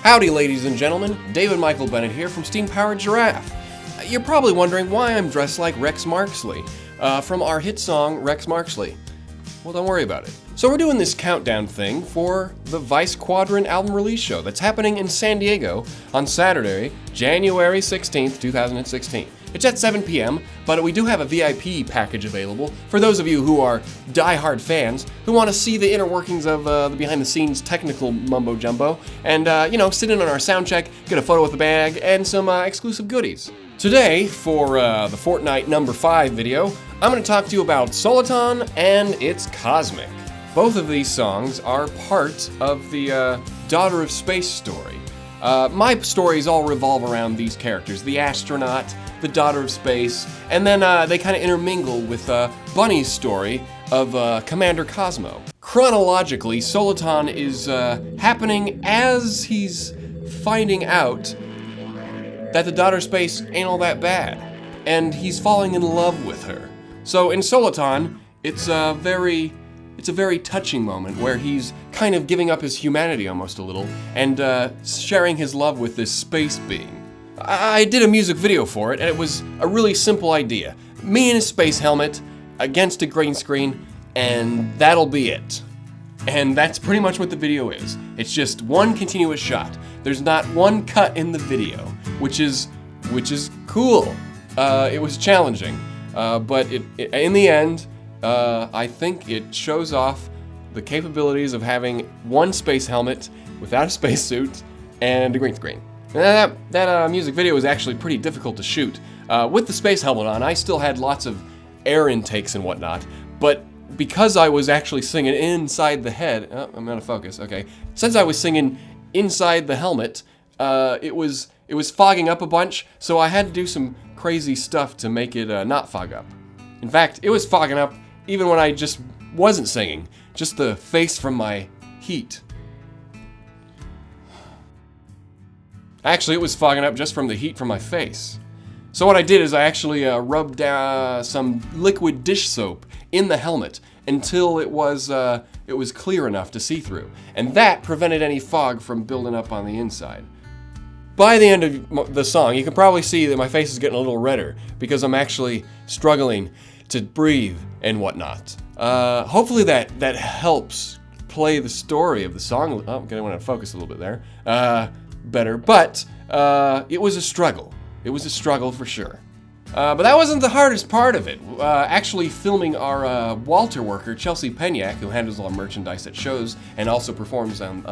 Howdy, ladies and gentlemen. David Michael Bennett here from steam-powered Giraffe. You're probably wondering why I'm dressed like Rex Marxley from our hit song Rex Marxley. Well, don't worry about it. So we're doing this countdown thing for the Vice Quadrant album release show that's happening in San Diego on Saturday, January 16th, 2016. It's at 7 p.m., but we do have a VIP package available for those of you who are die-hard fans who want to see the inner workings of the behind-the-scenes technical mumbo-jumbo and, sit in on our sound check, get a photo with the bag, and some exclusive goodies. Today, for the Fortnight number 5 video, I'm going to talk to you about Soliton and It's Cosmic. Both of these songs are part of the Daughter of Space story. My stories all revolve around these characters, the astronaut, the Daughter of Space, and then they kind of intermingle with Bunny's story of Commander Cosmo. Chronologically, Soliton is happening as he's finding out that the Daughter of Space ain't all that bad, and he's falling in love with her. So in Soliton, it's a very touching moment where he's kind of giving up his humanity almost a little and sharing his love with this space being. I did a music video for it, and it was a really simple idea. Me in a space helmet against a green screen, and that'll be it. And that's pretty much what the video is. It's just one continuous shot. There's not one cut in the video, which is cool. It was challenging, but in the end, I think it shows off the capabilities of having one space helmet without a spacesuit and a green screen. And that music video was actually pretty difficult to shoot. With the space helmet on, I still had lots of air intakes and whatnot, but because I was actually singing inside the head, I'm out of focus, okay. Since I was singing inside the helmet, it was fogging up a bunch, so I had to do some crazy stuff to make it not fog up. In fact, it was fogging up even when I just wasn't singing, just the face from my heat. Actually, it was fogging up just from the heat from my face. So what I did is I actually rubbed some liquid dish soap in the helmet until it was clear enough to see through, and that prevented any fog from building up on the inside. By the end of the song, you can probably see that my face is getting a little redder because I'm actually struggling to breathe and whatnot. Hopefully that helps play the story of the song. Oh, okay, I want to focus a little bit there. Better, but it was a struggle. It was a struggle for sure. But that wasn't the hardest part of it. Actually filming our Walter worker, Chelsea Penyak, who handles all our merchandise at shows and also performs on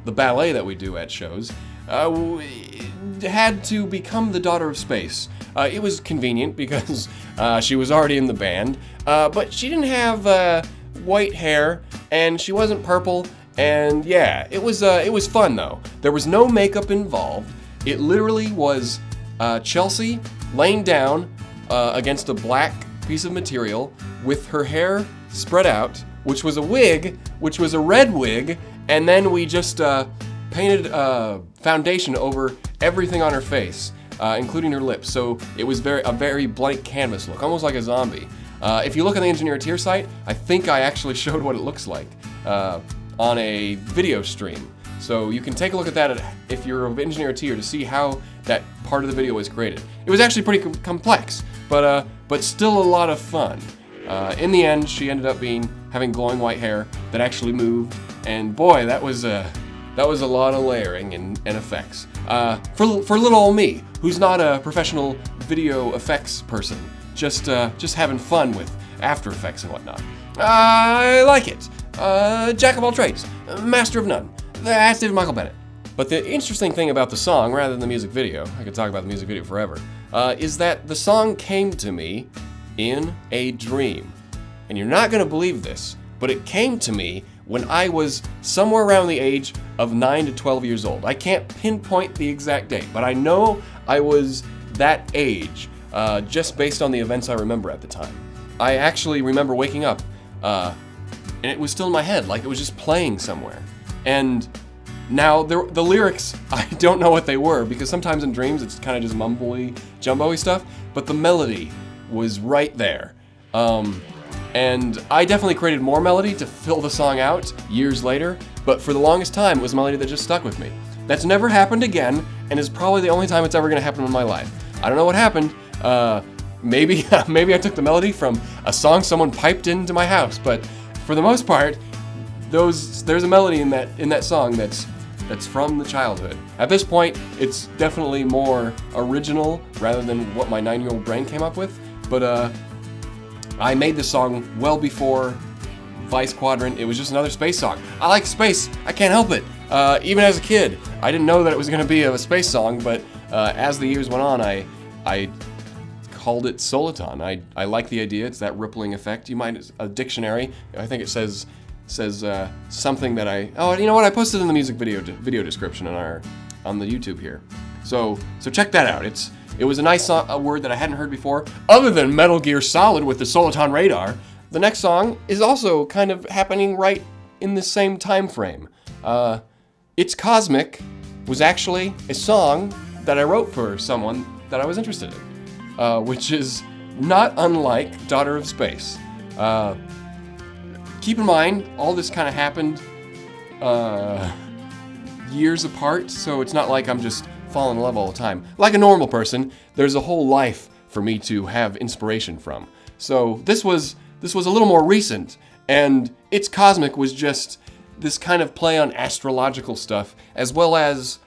the ballet that we do at shows, had to become the Daughter of Space. It was convenient because she was already in the band, but she didn't have white hair and she wasn't purple. And yeah, it was fun though. There was no makeup involved. It literally was Chelsea laying down against a black piece of material with her hair spread out, which was a wig, which was a red wig, and then we just painted foundation over everything on her face, including her lips. So it was a very blank canvas look, almost like a zombie. If you look on the Engineer Tier site, I think I actually showed what it looks like on a video stream. So you can take a look at that if you're an Engineer Tier to see how that part of the video was created. It was actually pretty complex, but still a lot of fun. In the end, she ended up having glowing white hair that actually moved, and boy, that was a lot of layering and effects. For little old me, who's not a professional video effects person, just having fun with After Effects and whatnot. I like it. Jack of all trades, master of none. That's David Michael Bennett. But the interesting thing about the song, rather than the music video, I could talk about the music video forever, is that the song came to me in a dream. And you're not going to believe this, but it came to me when I was somewhere around the age of 9 to 12 years old. I can't pinpoint the exact date, but I know I was that age, just based on the events I remember at the time. I actually remember waking up, and it was still in my head, like it was just playing somewhere. And now the lyrics, I don't know what they were, because sometimes in dreams it's kind of just mumbly, jumbo-y stuff, but the melody was right there. And I definitely created more melody to fill the song out years later, but for the longest time it was a melody that just stuck with me. That's never happened again, and is probably the only time it's ever going to happen in my life. I don't know what happened. Maybe I took the melody from a song someone piped into my house, but for the most part, there's a melody in that song that's from the childhood. At this point, it's definitely more original rather than what my 9-year-old brain came up with. But I made this song well before Vice Quadrant. It was just another space song. I like space. I can't help it. Even as a kid, I didn't know that it was going to be a space song, but as the years went on, I called it Soliton. I like the idea. It's that rippling effect. You might a dictionary. I think it says something that you know what? I posted in the music video description on the YouTube here. So check that out. It was a nice a word that I hadn't heard before, other than Metal Gear Solid with the Soliton radar. The next song is also kind of happening right in the same time frame. It's Cosmic was actually a song that I wrote for someone that I was interested in, which is not unlike Daughter of Space. Keep in mind, all this kind of happened years apart, so it's not like I'm just falling in love all the time. Like a normal person, there's a whole life for me to have inspiration from. So this was a little more recent, and It's Cosmic was just this kind of play on astrological stuff, as well as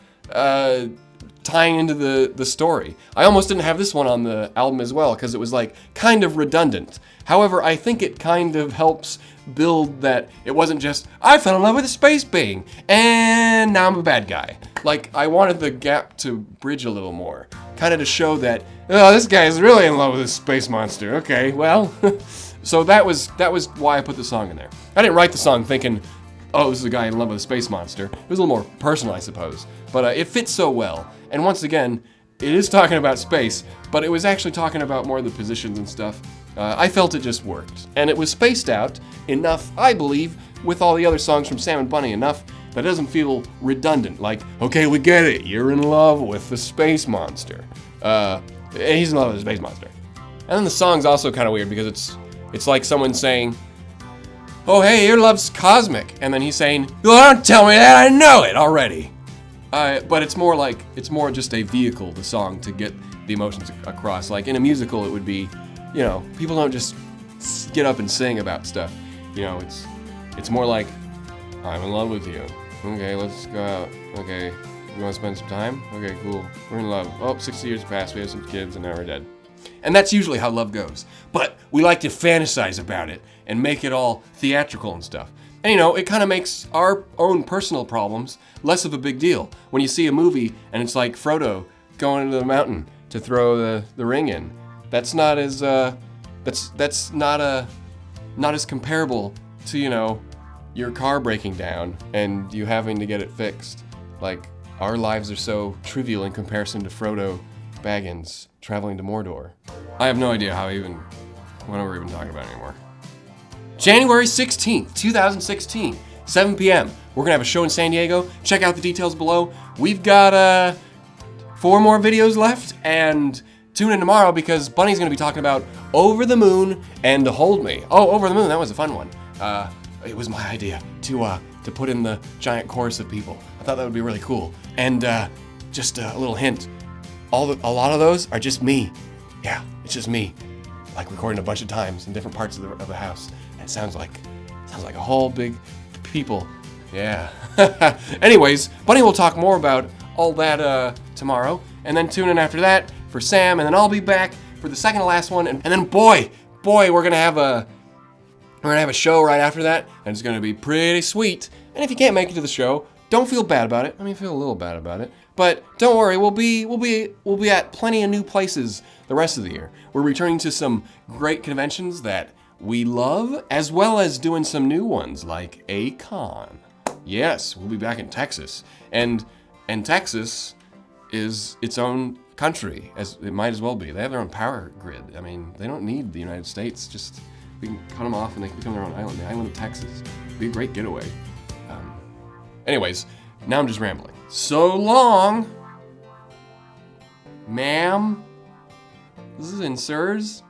tying into the story. I almost didn't have this one on the album as well, because it was like kind of redundant. However, I think it kind of helps build that it wasn't just, I fell in love with a space being, and now I'm a bad guy. Like, I wanted the gap to bridge a little more, kind of to show that, oh, this guy's really in love with a space monster. Okay, well, so that was why I put the song in there. I didn't write the song thinking, oh, this is a guy in love with a space monster. It was a little more personal, I suppose, but it fits so well. And once again, it is talking about space, but it was actually talking about more of the positions and stuff. I felt it just worked. And it was spaced out enough, I believe, with all the other songs from Sam and Bunny, enough that it doesn't feel redundant. Like, okay, we get it. You're in love with the space monster. He's in love with the space monster. And then the song's also kind of weird because it's like someone saying, oh, hey, your love's cosmic. And then he's saying, well, don't tell me that. I know it already. But it's more just a vehicle, the song, to get the emotions across. Like in a musical, it would be, you know, people don't just get up and sing about stuff. You know, it's more like, I'm in love with you. Okay, let's go out. Okay, you want to spend some time? Okay, cool. We're in love. Oh, 60 years passed. We have some kids, and now we're dead. And that's usually how love goes. But we like to fantasize about it and make it all theatrical and stuff. And you know, it kind of makes our own personal problems less of a big deal. When you see a movie and it's like Frodo going into the mountain to throw the ring in, that's not as that's not as comparable to, you know, your car breaking down and you having to get it fixed. Like, our lives are so trivial in comparison to Frodo Baggins traveling to Mordor. I have no idea what we're even talking about anymore. January 16th, 2016, 7 p.m. We're gonna have a show in San Diego. Check out the details below. We've got 4 more videos left, and tune in tomorrow because Bunny's gonna be talking about Over the Moon and To Hold Me. Oh, Over the Moon, that was a fun one. It was my idea to put in the giant chorus of people. I thought that would be really cool. And just a little hint, a lot of those are just me. Yeah, it's just me, like recording a bunch of times in different parts of the house. And it sounds like a whole big people. Yeah. Anyways, Bunny will talk more about all that tomorrow, and then tune in after that for Sam, and then I'll be back for the second to last one, and then boy, we're gonna have a show right after that, and it's gonna be pretty sweet. And if you can't make it to the show, don't feel bad about it. I mean, feel a little bad about it, but don't worry. We'll be at plenty of new places the rest of the year. We're returning to some great conventions that we love, as well as doing some new ones like A-Con. Yes, we'll be back in Texas, and Texas is its own country, as it might as well be. They have their own power grid. I mean, they don't need the United States. Just we can cut them off and they can become their own island. The island of Texas. It'd be a great getaway. Anyways, now I'm just rambling. So long, ma'am. This is in sirs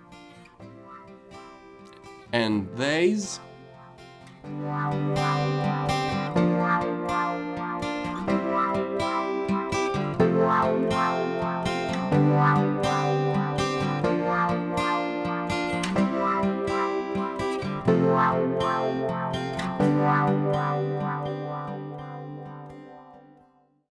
and theys.